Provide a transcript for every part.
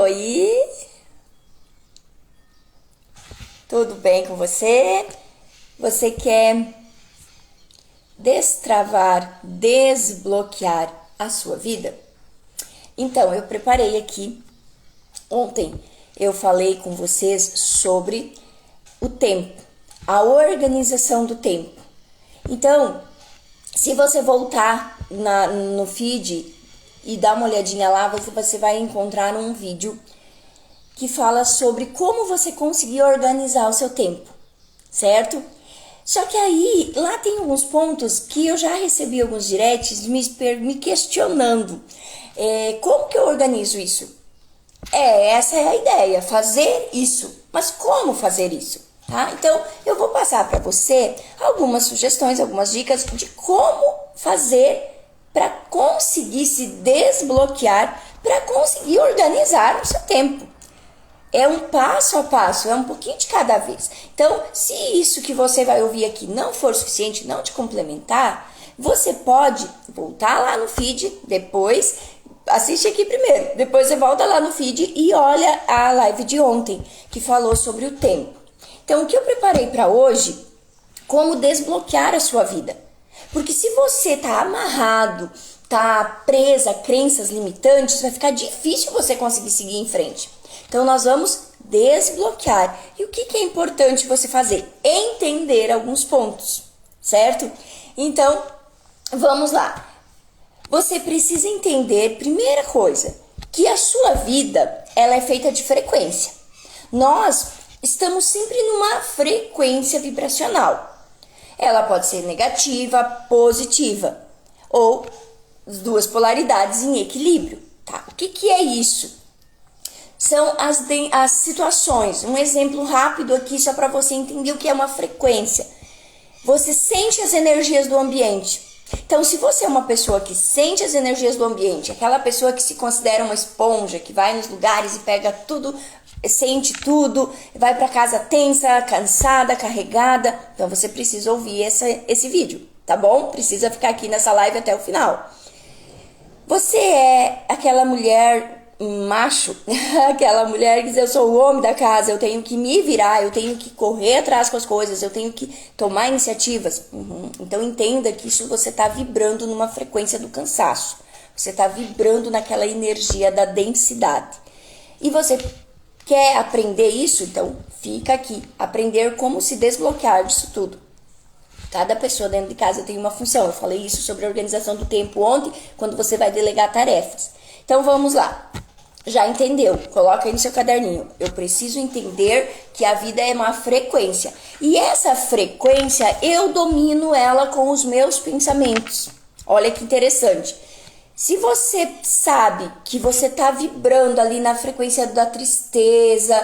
Oi, tudo bem com você? Você quer destravar, desbloquear a sua vida? Então, eu preparei aqui. Ontem eu falei com vocês sobre o tempo, a organização do tempo. Então, se você voltar no feed e dar uma olhadinha lá, você vai encontrar um vídeo que fala sobre como você conseguir organizar o seu tempo, certo? Só que aí, lá tem alguns pontos que eu já recebi alguns directs me questionando. Como que eu organizo isso? Essa é a ideia, fazer isso. Mas como fazer isso? Tá? Então, eu vou passar para você algumas sugestões, algumas dicas de como fazer para conseguir se desbloquear, para conseguir organizar o seu tempo. É um passo a passo, é um pouquinho de cada vez. Então, se isso que você vai ouvir aqui não for suficiente, não te complementar, você pode voltar lá no feed depois, assiste aqui primeiro, depois você volta lá no feed e olha a live de ontem, que falou sobre o tempo. Então, o que eu preparei para hoje, como desbloquear a sua vida. Porque se você tá amarrado, tá presa a crenças limitantes, vai ficar difícil você conseguir seguir em frente. Então, nós vamos desbloquear. E o que é importante você fazer? Entender alguns pontos, certo? Então, vamos lá. Você precisa entender, primeira coisa, que a sua vida, ela é feita de frequência. Nós estamos sempre numa frequência vibracional. Ela pode ser negativa, positiva, ou as duas polaridades em equilíbrio, tá? O que é isso? São as situações. Um exemplo rápido aqui só para você entender o que é uma frequência. Você sente as energias do ambiente. Então, se você é uma pessoa que sente as energias do ambiente, aquela pessoa que se considera uma esponja, que vai nos lugares e pega tudo, sente tudo, vai para casa tensa, cansada, carregada, então você precisa ouvir esse vídeo, tá bom? Precisa ficar aqui nessa live até o final. Você é aquela mulher macho, aquela mulher que diz, eu sou o homem da casa, eu tenho que me virar, eu tenho que correr atrás com as coisas, eu tenho que tomar iniciativas. Então entenda que isso você está vibrando numa frequência do cansaço, você está vibrando naquela energia da densidade. E você quer aprender isso? Então fica aqui, aprender como se desbloquear disso tudo. Cada pessoa dentro de casa tem uma função. Eu falei isso sobre a organização do tempo ontem, quando você vai delegar tarefas. Então vamos lá. Já entendeu? Coloca aí no seu caderninho. Eu preciso entender que a vida é uma frequência. E essa frequência, eu domino ela com os meus pensamentos. Olha que interessante. Se você sabe que você está vibrando ali na frequência da tristeza,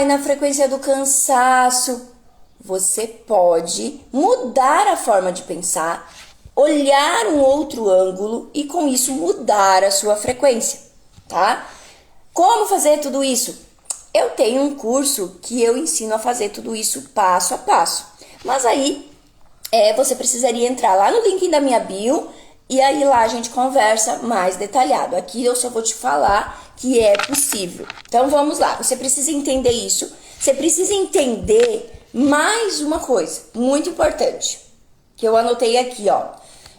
na frequência do cansaço, você pode mudar a forma de pensar, olhar um outro ângulo e com isso mudar a sua frequência, tá? Como fazer tudo isso? Eu tenho um curso que eu ensino a fazer tudo isso passo a passo. Mas aí você precisaria entrar lá no link da minha bio e aí lá a gente conversa mais detalhado. Aqui eu só vou te falar que é possível. Então vamos lá, você precisa entender isso. Você precisa entender mais uma coisa muito importante que eu anotei aqui, ó.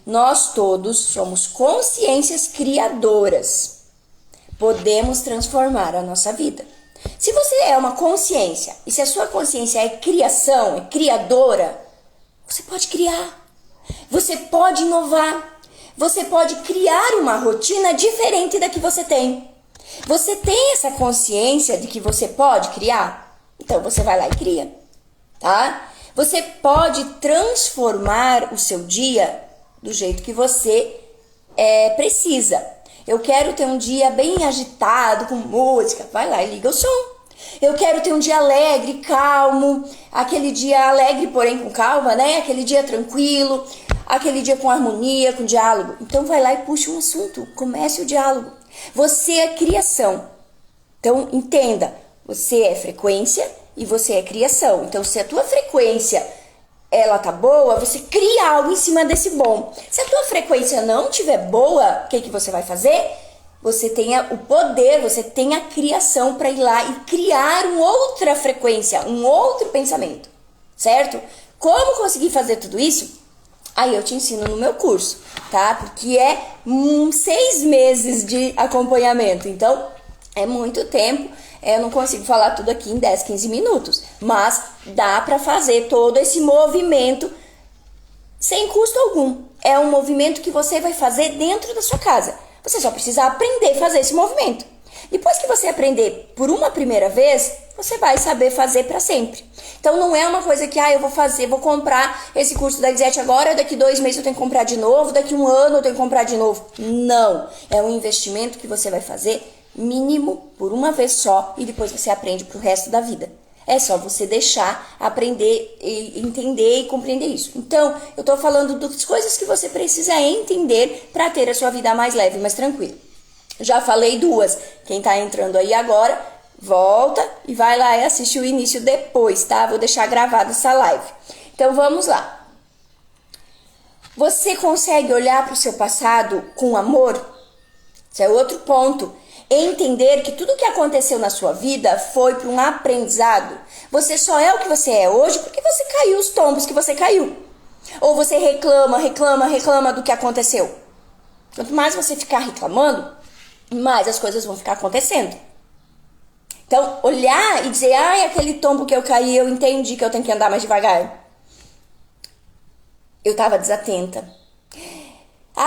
Nós todos somos consciências criadoras. Podemos transformar a nossa vida. Se você é uma consciência e se a sua consciência é criação, é criadora, você pode criar. Você pode inovar. Você pode criar uma rotina diferente da que você tem. Você tem essa consciência de que você pode criar? Então você vai lá e cria, tá? Você pode transformar o seu dia do jeito que você precisa. Eu quero ter um dia bem agitado, com música. Vai lá e liga o som. Eu quero ter um dia alegre, calmo. Aquele dia alegre, porém com calma, né? Aquele dia tranquilo. Aquele dia com harmonia, com diálogo. Então vai lá e puxa um assunto. Comece o diálogo. Você é criação. Então entenda. Você é frequência e você é criação. Então se a tua frequência ela tá boa, você cria algo em cima desse bom. Se a tua frequência não estiver boa, o que você vai fazer? você tenha o poder, você tenha a criação para ir lá e criar uma outra frequência, um outro pensamento, certo? Como conseguir fazer tudo isso? Aí eu te ensino no meu curso, tá? Porque é 6 meses de acompanhamento, então é muito tempo. Eu não consigo falar tudo aqui em 10, 15 minutos, mas dá para fazer todo esse movimento sem custo algum. É um movimento que você vai fazer dentro da sua casa. Você só precisa aprender a fazer esse movimento. Depois que você aprender por uma primeira vez, você vai saber fazer para sempre. Então não é uma coisa que eu vou comprar esse curso da Elisete agora, daqui 2 meses eu tenho que comprar de novo, daqui 1 ano eu tenho que comprar de novo. Não, é um investimento que você vai fazer mínimo por uma vez só e depois você aprende pro resto da vida. É só você deixar, aprender, entender e compreender isso. Então, eu tô falando das coisas que você precisa entender para ter a sua vida mais leve, mais tranquila. Já falei 2. Quem tá entrando aí agora, volta e vai lá e assiste o início depois, tá? Vou deixar gravada essa live. Então, vamos lá. Você consegue olhar para o seu passado com amor? Esse é outro ponto. Entender que tudo que aconteceu na sua vida foi para um aprendizado. Você só é o que você é hoje porque você caiu os tombos que você caiu. Ou você reclama do que aconteceu. Quanto mais você ficar reclamando, mais as coisas vão ficar acontecendo. Então, olhar e dizer, aquele tombo que eu caí, eu entendi que eu tenho que andar mais devagar. Eu estava desatenta.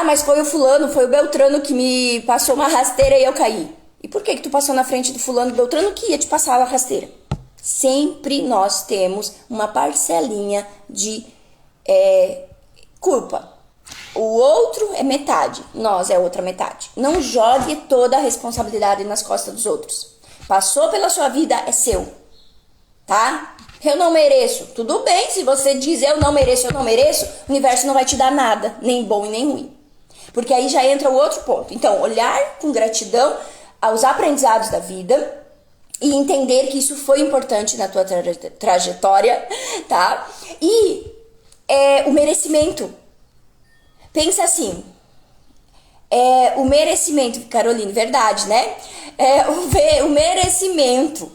Mas foi o fulano, foi o Beltrano que me passou uma rasteira e eu caí. E por que tu passou na frente do fulano Beltrano que ia te passar a rasteira? Sempre nós temos uma parcelinha de culpa. O outro é metade, nós é outra metade. Não jogue toda a responsabilidade nas costas dos outros. Passou pela sua vida, é seu, tá? Eu não mereço. Tudo bem, se você diz eu não mereço, o universo não vai te dar nada, nem bom e nem ruim. Porque aí já entra o outro ponto. Então, olhar com gratidão aos aprendizados da vida e entender que isso foi importante na tua trajetória, tá? E o merecimento. Pensa assim, o merecimento, Caroline, verdade, né? O merecimento.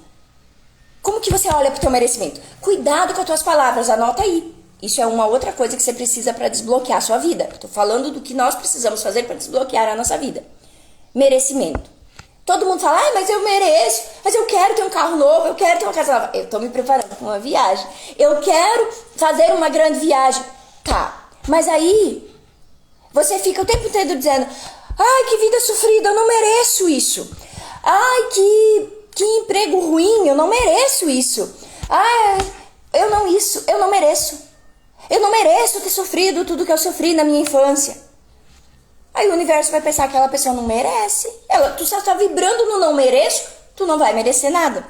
Como que você olha pro teu merecimento? Cuidado com as tuas palavras, anota aí. Isso é uma outra coisa que você precisa para desbloquear a sua vida. Estou falando do que nós precisamos fazer para desbloquear a nossa vida. Merecimento. Todo mundo fala, mas eu mereço, mas eu quero ter um carro novo, eu quero ter uma casa nova. Eu estou me preparando para uma viagem. Eu quero fazer uma grande viagem. Tá, mas aí você fica o tempo inteiro dizendo, que vida sofrida, eu não mereço isso. Que emprego ruim, eu não mereço isso. Eu não mereço. Eu não mereço ter sofrido tudo que eu sofri na minha infância. Aí o universo vai pensar que aquela pessoa não merece. Tu só está vibrando no não mereço, tu não vai merecer nada.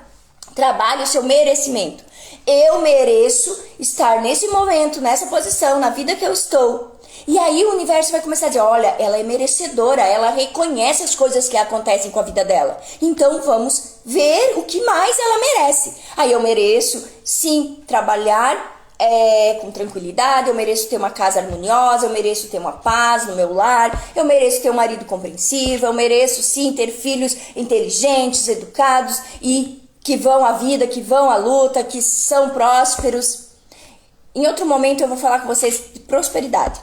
Trabalhe o seu merecimento. Eu mereço estar nesse momento, nessa posição, na vida que eu estou. E aí o universo vai começar a dizer, olha, ela é merecedora, ela reconhece as coisas que acontecem com a vida dela. Então vamos ver o que mais ela merece. Aí eu mereço, sim, trabalhar com tranquilidade, eu mereço ter uma casa harmoniosa, eu mereço ter uma paz no meu lar, eu mereço ter um marido compreensivo, eu mereço sim ter filhos inteligentes, educados e que vão à vida, que vão à luta, que são prósperos. Em outro momento eu vou falar com vocês de prosperidade,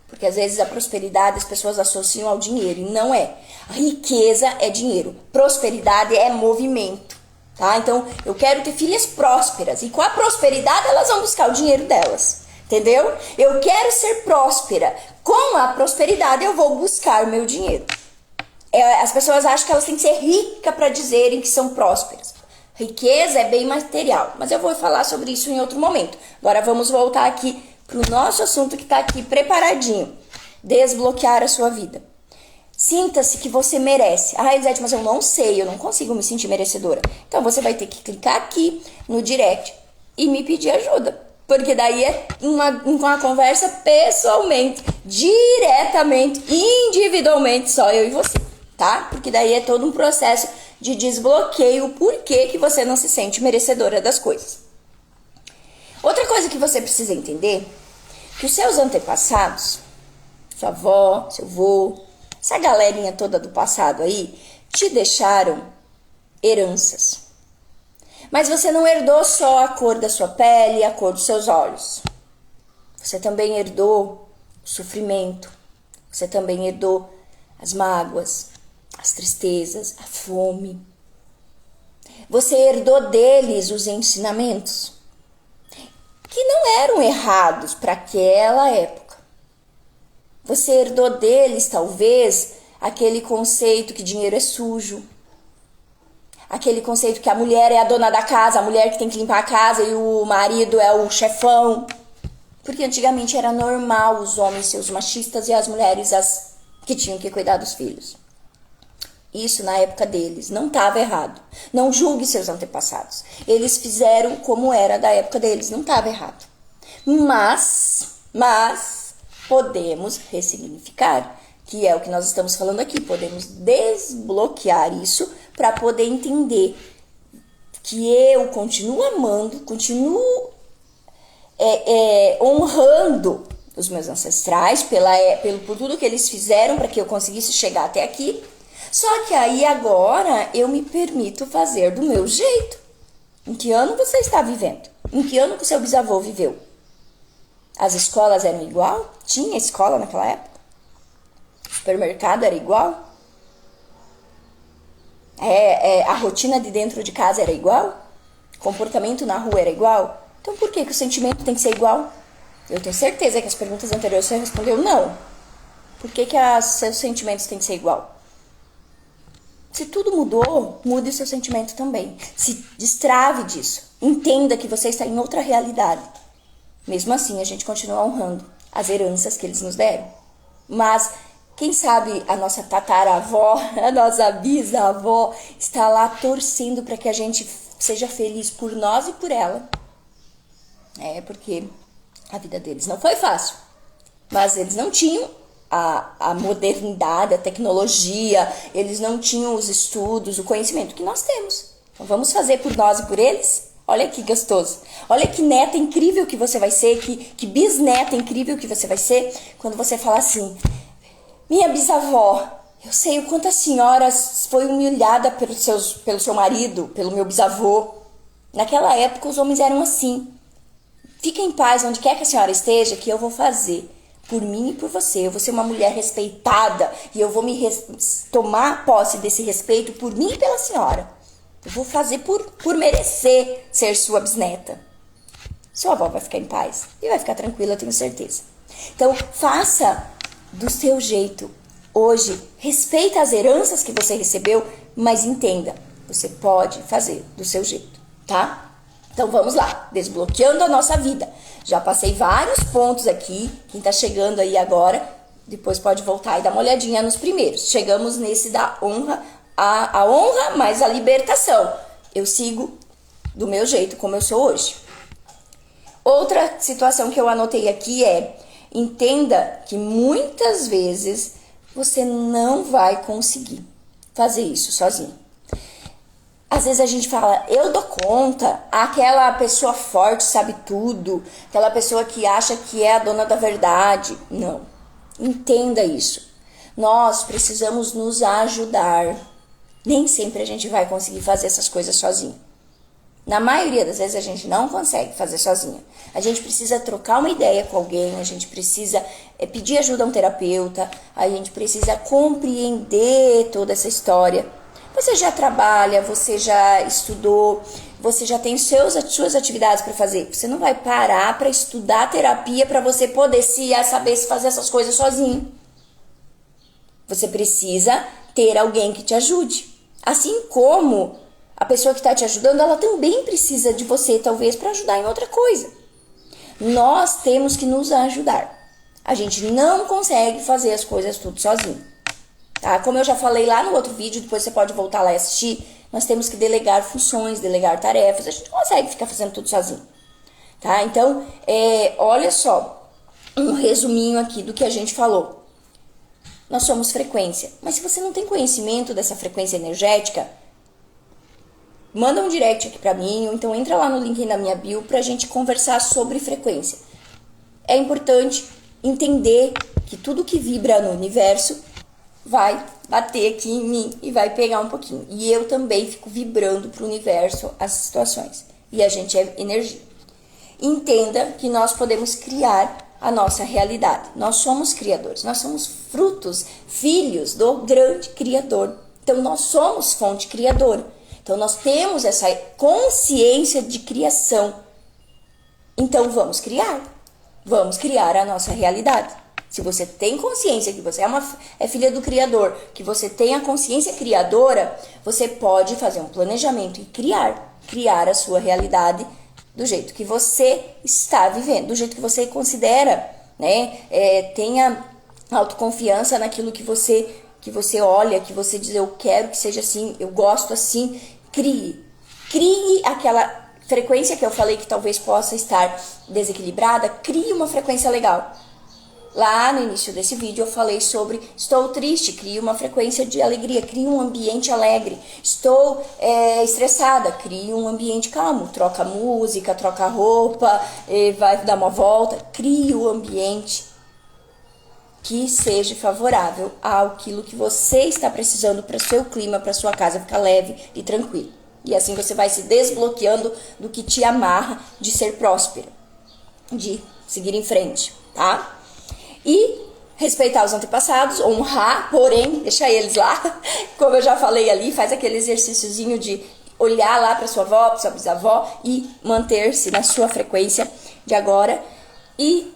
porque às vezes a prosperidade as pessoas associam ao dinheiro e não é. A riqueza é dinheiro, prosperidade é movimento. Tá? Então, eu quero ter filhas prósperas. E com a prosperidade, elas vão buscar o dinheiro delas. Entendeu? Eu quero ser próspera. Com a prosperidade, eu vou buscar o meu dinheiro. As pessoas acham que elas têm que ser ricas para dizerem que são prósperas. Riqueza é bem material. Mas eu vou falar sobre isso em outro momento. Agora, vamos voltar aqui para o nosso assunto que está aqui preparadinho. Desbloquear a sua vida. Sinta-se que você merece. Elisete, mas eu não sei, eu não consigo me sentir merecedora. Então você vai ter que clicar aqui no direct e me pedir ajuda. Porque daí é uma conversa pessoalmente, diretamente, individualmente, só eu e você, tá? Porque daí é todo um processo de desbloqueio, o porquê que você não se sente merecedora das coisas. Outra coisa que você precisa entender, que os seus antepassados, sua avó, seu avô, essa galerinha toda do passado aí, te deixaram heranças. Mas você não herdou só a cor da sua pele, a cor dos seus olhos. Você também herdou o sofrimento. Você também herdou as mágoas, as tristezas, a fome. Você herdou deles os ensinamentos que não eram errados para aquela época. Você herdou deles, talvez, aquele conceito que dinheiro é sujo. Aquele conceito que a mulher é a dona da casa, a mulher que tem que limpar a casa e o marido é o chefão. Porque antigamente era normal os homens ser os machistas e as mulheres as que tinham que cuidar dos filhos. Isso na época deles não estava errado. Não julgue seus antepassados. Eles fizeram como era da época deles, não estava errado. Mas podemos ressignificar, que é o que nós estamos falando aqui. Podemos desbloquear isso para poder entender que eu continuo amando, continuo honrando os meus ancestrais por tudo que eles fizeram para que eu conseguisse chegar até aqui. Só que aí agora eu me permito fazer do meu jeito. Em que ano você está vivendo? Em que ano que o seu bisavô viveu? As escolas eram igual? Tinha escola naquela época? O supermercado era igual? A rotina de dentro de casa era igual? O comportamento na rua era igual? Então por que o sentimento tem que ser igual? Eu tenho certeza que as perguntas anteriores você respondeu não. Por que seus sentimentos têm que ser igual? Se tudo mudou, mude o seu sentimento também. Se destrave disso. Entenda que você está em outra realidade. Mesmo assim, a gente continua honrando as heranças que eles nos deram. Mas, quem sabe a nossa tataravó, a nossa bisavó, está lá torcendo para que a gente seja feliz por nós e por ela. Porque a vida deles não foi fácil. Mas eles não tinham a modernidade, a tecnologia, eles não tinham os estudos, o conhecimento que nós temos. Então vamos fazer por nós e por eles? Olha que gostoso. Olha que neta incrível que você vai ser, que bisneta incrível que você vai ser, quando você fala assim: minha bisavó, eu sei o quanto a senhora foi humilhada pelo seu marido, pelo meu bisavô. Naquela época os homens eram assim. Fique em paz, onde quer que a senhora esteja, que eu vou fazer por mim e por você. Eu vou ser uma mulher respeitada e eu vou tomar posse desse respeito por mim e pela senhora. Eu vou fazer por merecer ser sua bisneta. Sua avó vai ficar em paz e vai ficar tranquila, eu tenho certeza. Então, faça do seu jeito. Hoje, respeita as heranças que você recebeu, mas entenda, você pode fazer do seu jeito, tá? Então vamos lá, desbloqueando a nossa vida. Já passei vários pontos aqui. Quem tá chegando aí agora, depois pode voltar e dar uma olhadinha nos primeiros. Chegamos nesse da honra, a honra mais a libertação. Eu sigo do meu jeito, como eu sou hoje. Outra situação que eu anotei aqui entenda que muitas vezes você não vai conseguir fazer isso sozinho. Às vezes a gente fala, eu dou conta, aquela pessoa forte sabe tudo, aquela pessoa que acha que é a dona da verdade. Não, entenda isso. Nós precisamos nos ajudar. Nem sempre a gente vai conseguir fazer essas coisas sozinho. Na maioria das vezes a gente não consegue fazer sozinho. A gente precisa trocar uma ideia com alguém, a gente precisa pedir ajuda a um terapeuta, a gente precisa compreender toda essa história. Você já trabalha, você já estudou, você já tem suas atividades para fazer. Você não vai parar para estudar terapia para você poder saber se fazer essas coisas sozinho. Você precisa ter alguém que te ajude. Assim como a pessoa que está te ajudando, ela também precisa de você, talvez, para ajudar em outra coisa. Nós temos que nos ajudar. A gente não consegue fazer as coisas tudo sozinho. Tá? Como eu já falei lá no outro vídeo, depois você pode voltar lá e assistir, nós temos que delegar funções, delegar tarefas, a gente não consegue ficar fazendo tudo sozinho. Tá? Então, olha só, um resuminho aqui do que a gente falou. Nós somos frequência, mas se você não tem conhecimento dessa frequência energética, manda um direct aqui pra mim, ou então entra lá no link na minha bio pra gente conversar sobre frequência. É importante entender que tudo que vibra no universo vai bater aqui em mim e vai pegar um pouquinho. E eu também fico vibrando para o universo as situações. E a gente é energia. Entenda que nós podemos criar a nossa realidade. Nós somos criadores, nós somos frutos, filhos do grande Criador. Então nós somos fonte criadora. Então nós temos essa consciência de criação. Então vamos criar a nossa realidade. Se você tem consciência que você é filha do Criador, que você tem a consciência criadora, você pode fazer um planejamento e criar a sua realidade do jeito que você está vivendo, do jeito que você considera, né? Tenha autoconfiança naquilo que você olha, que você diz, eu quero que seja assim, eu gosto assim. Crie aquela frequência que eu falei que talvez possa estar desequilibrada, crie uma frequência legal. Lá no início desse vídeo eu falei sobre estou triste, crie uma frequência de alegria, crie um ambiente alegre. Estou estressada, crie um ambiente calmo, troca música, troca roupa, vai dar uma volta, crie o ambiente que seja favorável àquilo que você está precisando para o seu clima, para sua casa ficar leve e tranquilo. E assim você vai se desbloqueando do que te amarra de ser próspera, de seguir em frente, tá? E respeitar os antepassados, honrar, porém, deixa eles lá, como eu já falei ali, faz aquele exercíciozinho de olhar lá para sua avó, para sua bisavó e manter-se na sua frequência de agora. E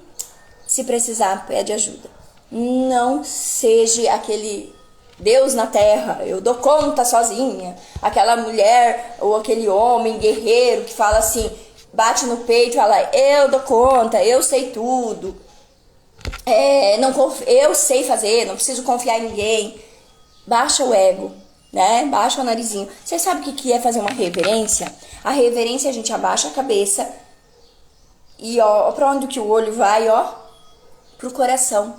se precisar, pede ajuda. Não seja aquele Deus na terra, eu dou conta sozinha, aquela mulher ou aquele homem guerreiro que fala assim, bate no peito e fala, eu dou conta, eu sei tudo. Eu sei fazer, não preciso confiar em ninguém. Baixa o ego, né? Baixa o narizinho. Você sabe o que é fazer uma reverência? A reverência a gente abaixa a cabeça e ó, pra onde que o olho vai, ó? Pro coração.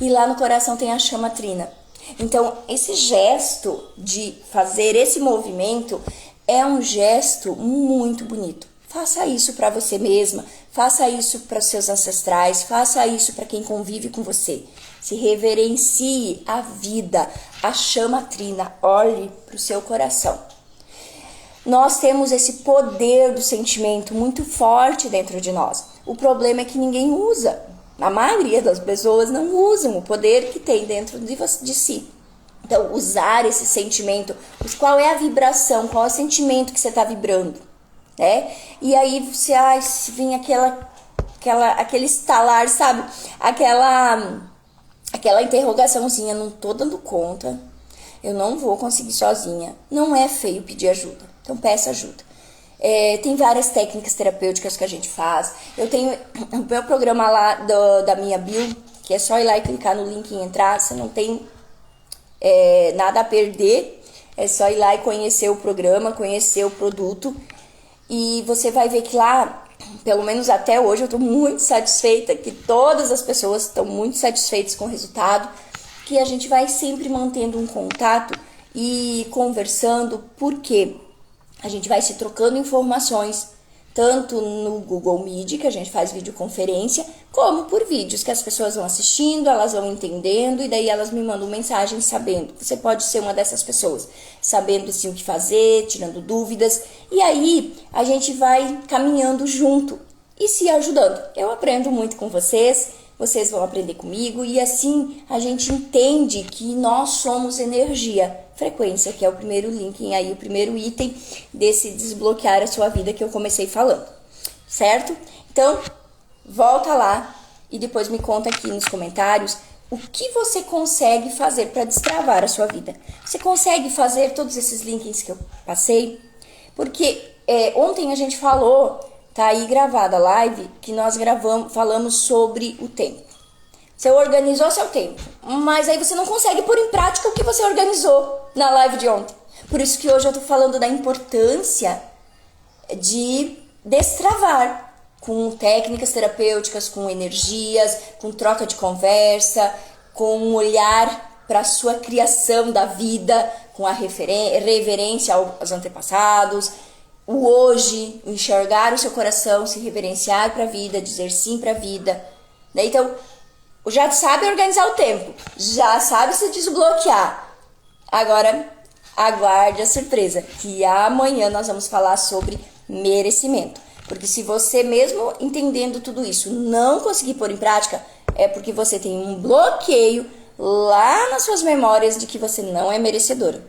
E lá no coração tem a chama trina. Então, esse gesto de fazer esse movimento é um gesto muito bonito. Faça isso para você mesma, faça isso para os seus ancestrais, faça isso para quem convive com você. Se reverencie a vida, a chama trina, olhe para o seu coração. Nós temos esse poder do sentimento muito forte dentro de nós. O problema é que ninguém usa. A maioria das pessoas não usam o poder que tem dentro de si. Então, usar esse sentimento, qual é a vibração, qual é o sentimento que você está vibrando, né? E aí você, se vir aquele estalar, sabe? Aquela interrogaçãozinha, não tô dando conta, eu não vou conseguir sozinha. Não é feio pedir ajuda, então peça ajuda. Tem várias técnicas terapêuticas que a gente faz. Eu tenho o meu programa lá da minha bio, que é só ir lá e clicar no link e entrar. Você não tem nada a perder, é só ir lá e conhecer o programa, conhecer o produto. E você vai ver que lá, pelo menos até hoje, eu estou muito satisfeita, que todas as pessoas estão muito satisfeitas com o resultado, que a gente vai sempre mantendo um contato e conversando, porque a gente vai se trocando informações, tanto no Google Meet, que a gente faz videoconferência, como por vídeos que as pessoas vão assistindo, elas vão entendendo, e daí elas me mandam mensagem sabendo. Você pode ser uma dessas pessoas, sabendo assim o que fazer, tirando dúvidas, e aí a gente vai caminhando junto e se ajudando. Eu aprendo muito com vocês, vocês vão aprender comigo, e assim a gente entende que nós somos energia. Frequência, que é o primeiro link aí, o primeiro item desse desbloquear a sua vida que eu comecei falando, certo? Então, volta lá e depois me conta aqui nos comentários o que você consegue fazer para destravar a sua vida. Você consegue fazer todos esses links que eu passei? Porque ontem a gente falou, tá aí gravada a live, que nós falamos sobre o tempo. Você organizou seu tempo, mas aí você não consegue pôr em prática o que você organizou na live de ontem. Por isso que hoje eu tô falando da importância de destravar com técnicas terapêuticas, com energias, com troca de conversa, com um olhar para a sua criação da vida, com a reverência aos antepassados, o hoje, enxergar o seu coração, se reverenciar para a vida, dizer sim para a vida. Então, já sabe organizar o tempo, já sabe se desbloquear. Agora, aguarde a surpresa, que amanhã nós vamos falar sobre merecimento. Porque se você mesmo entendendo tudo isso não conseguir pôr em prática, é porque você tem um bloqueio lá nas suas memórias de que você não é merecedora.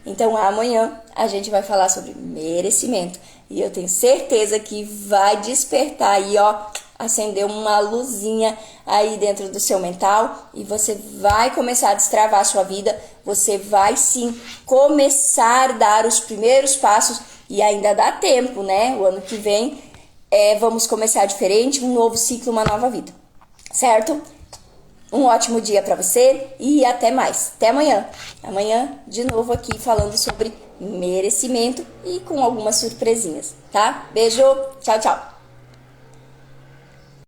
Então amanhã a gente vai falar sobre merecimento. E eu tenho certeza que vai despertar aí, ó, acender uma luzinha aí dentro do seu mental e você vai começar a destravar a sua vida, você vai sim começar a dar os primeiros passos e ainda dá tempo, né? O ano que vem vamos começar diferente, um novo ciclo, uma nova vida, certo? Um ótimo dia para você e até mais. Até amanhã. Amanhã, de novo aqui falando sobre merecimento e com algumas surpresinhas, tá? Beijo, tchau, tchau.